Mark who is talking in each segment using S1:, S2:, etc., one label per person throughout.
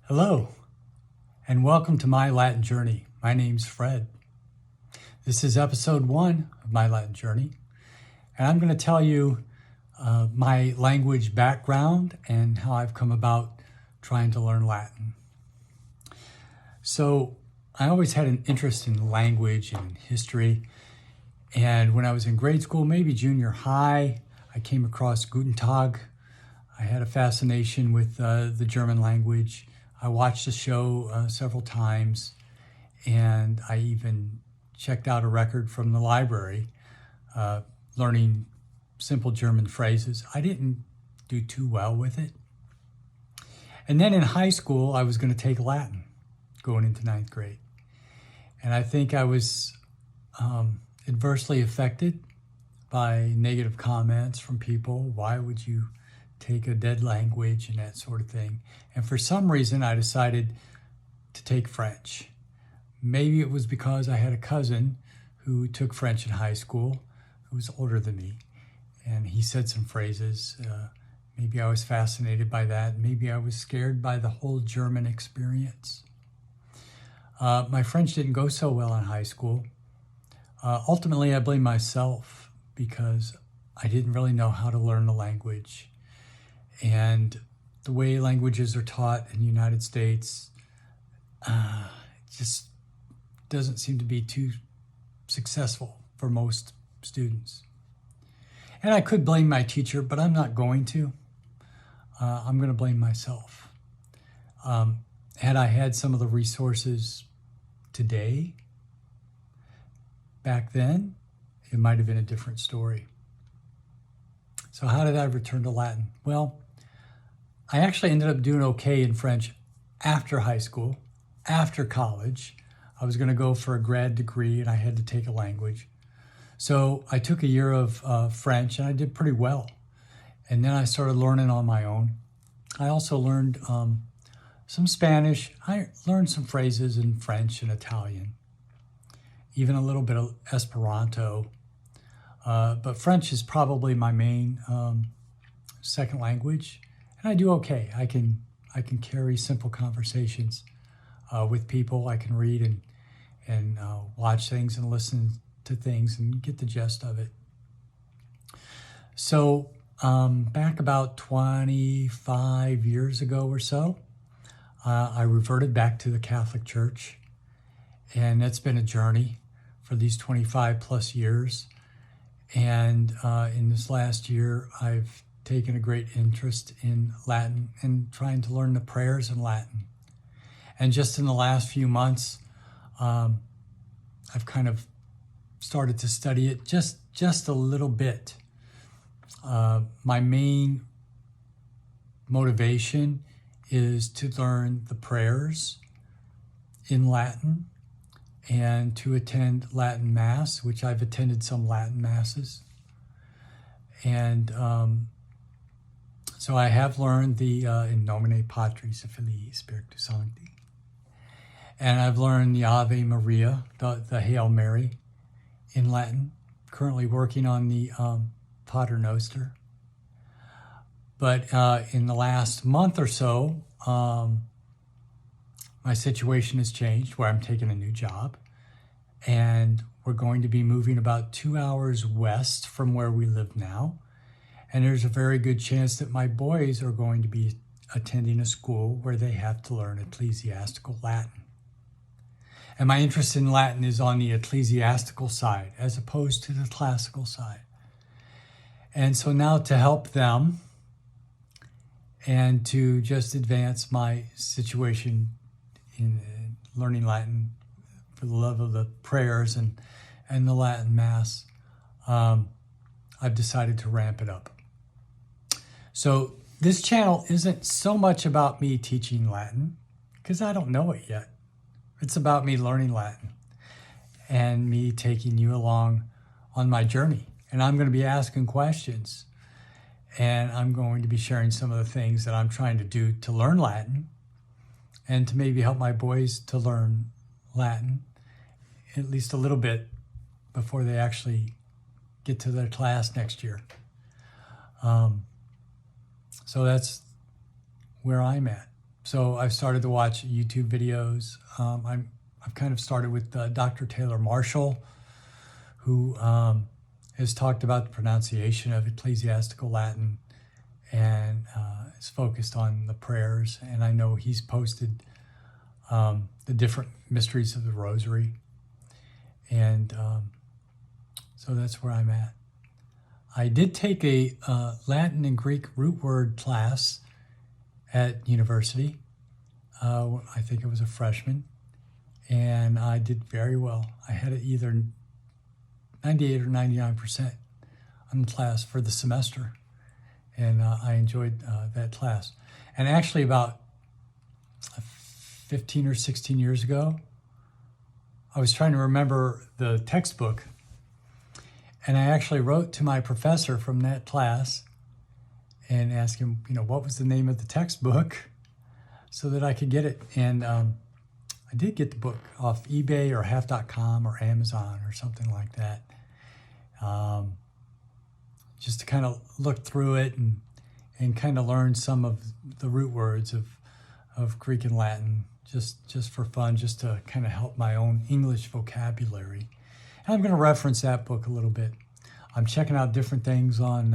S1: Hello, and welcome to my Latin journey. My name's Fred. This is episode 1 of my Latin journey, and I'm going to tell you my language background and how I've come about trying to learn Latin. So, I always had an interest in language and history, and when I was in grade school, maybe junior high, I came across Guten Tag. I had a fascination with the German language. I watched the show several times, and I even checked out a record from the library, learning simple German phrases. I didn't do too well with it. And then in high school, I was going to take Latin, going into 9th grade. And I think I was adversely affected by negative comments from people. Why would you take a dead language and that sort of thing? And for some reason, I decided to take French. Maybe it was because I had a cousin who took French in high school, who was older than me, and he said some phrases. Maybe I was fascinated by that. Maybe I was scared by the whole German experience. My French didn't go so well in high school. Ultimately, I blame myself because I didn't really know how to learn the language. And the way languages are taught in the United States just doesn't seem to be too successful for most students. And I could blame my teacher, but I'm not going to. I'm going to blame myself. Had I had some of the resources today, back then, it might have been a different story. So how did I return to Latin? Well, I actually ended up doing okay in French after high school, after college. I was going to go for a grad degree and I had to take a language. So I took a year of French and I did pretty well. And then I started learning on my own. I also learned some Spanish. I learned some phrases in French and Italian, even a little bit of Esperanto. But French is probably my main second language. And I do okay. I can carry simple conversations with people. I can read and watch things and listen to things and get the gist of it. So back about 25 years ago or so, I reverted back to the Catholic Church. And it's been a journey for these 25 plus years. And in this last year, I've taken a great interest in Latin and trying to learn the prayers in Latin. And just in the last few months, I've kind of started to study it just a little bit. My main motivation is to learn the prayers in Latin and to attend Latin Mass, which I've attended some Latin Masses. And so I have learned the In Nomine Patris et Filii Spiritus Sancti. And I've learned the Ave Maria, the Hail Mary in Latin. Currently working on the Pater Noster. But in the last month or so, my situation has changed where I'm taking a new job. And we're going to be moving about 2 hours west from where we live now. And there's a very good chance that my boys are going to be attending a school where they have to learn ecclesiastical Latin. And my interest in Latin is on the ecclesiastical side as opposed to the classical side. And so now to help them and to just advance my situation in learning Latin for the love of the prayers and the Latin Mass, I've decided to ramp it up. So this channel isn't so much about me teaching Latin, because I don't know it yet. It's about me learning Latin and me taking you along on my journey. And I'm going to be asking questions, and I'm going to be sharing some of the things that I'm trying to do to learn Latin and to maybe help my boys to learn Latin, at least a little bit, before they actually get to their class next year. So that's where I'm at. So I've started to watch YouTube videos. I've kind of started with Dr. Taylor Marshall, who has talked about the pronunciation of ecclesiastical Latin and is focused on the prayers. And I know he's posted the different mysteries of the Rosary. And so that's where I'm at. I did take a Latin and Greek root word class at university. I think it was a freshman, and I did very well. I had either 98 or 99% on the class for the semester, and I enjoyed that class. And actually about 15 or 16 years ago, I was trying to remember the textbook, and I actually wrote to my professor from that class and asked him, what was the name of the textbook so that I could get it. And I did get the book off eBay or half.com or Amazon or something like that. Just to kind of look through it and kind of learn some of the root words of Greek and Latin, just for fun, just to kind of help my own English vocabulary. And I'm going to reference that book a little bit. I'm checking out different things on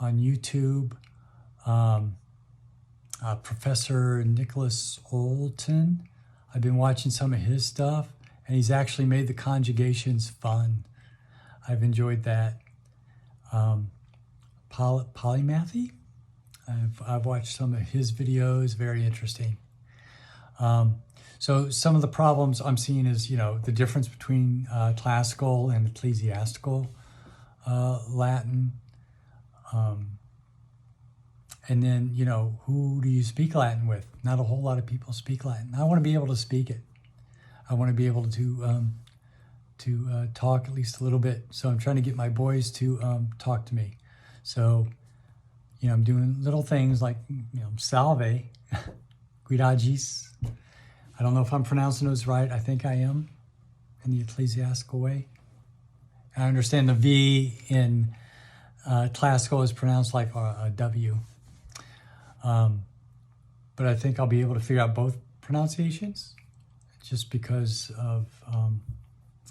S1: YouTube. Professor Nicholas Olton, I've been watching some of his stuff, and he's actually made the conjugations fun. I've enjoyed that. Polymathy, I've watched some of his videos, very interesting. So some of the problems I'm seeing is, the difference between classical and ecclesiastical Latin. And then, who do you speak Latin with? Not a whole lot of people speak Latin. I want to be able to speak it. I want to be able to talk at least a little bit. So I'm trying to get my boys to talk to me. So, I'm doing little things like, salve, guidagis. I don't know if I'm pronouncing those right. I think I am in the ecclesiastical way. I understand the V in classical is pronounced like a W. But I think I'll be able to figure out both pronunciations just because of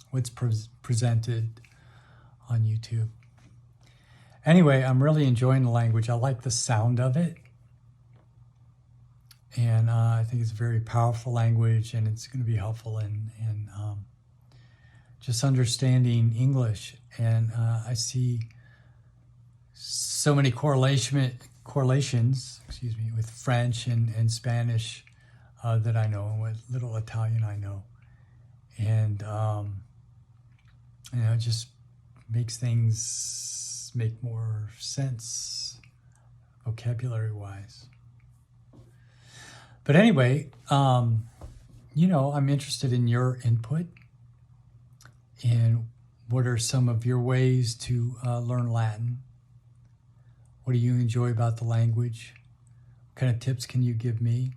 S1: what's presented on YouTube. Anyway, I'm really enjoying the language. I like the sound of it. And I think it's a very powerful language, and it's going to be helpful in just understanding English. And I see so many correlations, with French and Spanish that I know, and with little Italian I know. And, it just makes things make more sense vocabulary-wise. But anyway, I'm interested in your input. And what are some of your ways to learn Latin? What do you enjoy about the language? What kind of tips can you give me?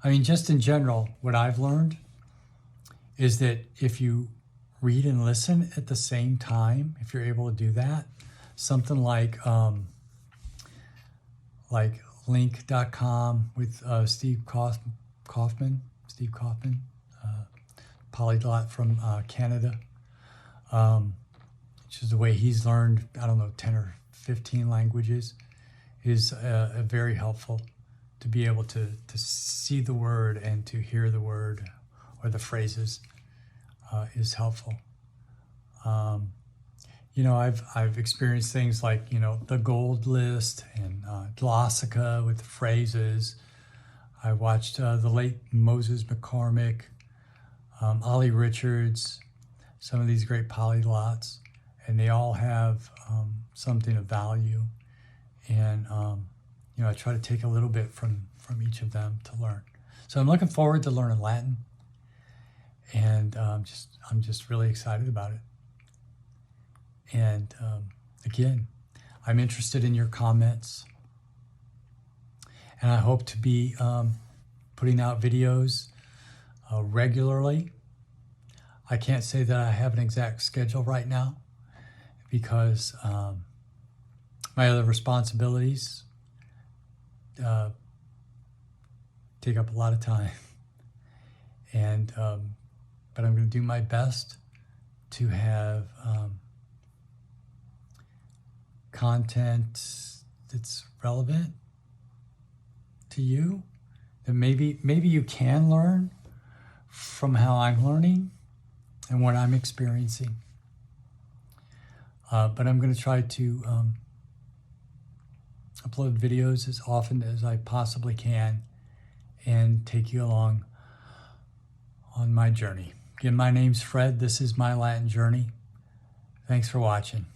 S1: I mean, just in general, what I've learned is that if you read and listen at the same time, if you're able to do that, something like link.com with Steve Kaufman, polyglot from Canada, which is the way he's learned, 10 or 15 languages, is very helpful to be able to see the word and to hear the word or the phrases is helpful. I've experienced things like, the Gold List and Glossica with the phrases. I watched the late Moses McCormick, Ollie Richards, some of these great polyglots, and they all have something of value. And, I try to take a little bit from each of them to learn. So I'm looking forward to learning Latin, and I'm just really excited about it. And again, I'm interested in your comments, and I hope to be putting out videos regularly. I can't say that I have an exact schedule right now because my other responsibilities take up a lot of time. And but I'm going to do my best to have content that's relevant to you, that maybe you can learn from how I'm learning and what I'm experiencing. But I'm going to try to upload videos as often as I possibly can and take you along on my journey. Again, my name's Fred. This is my Latin journey. Thanks for watching.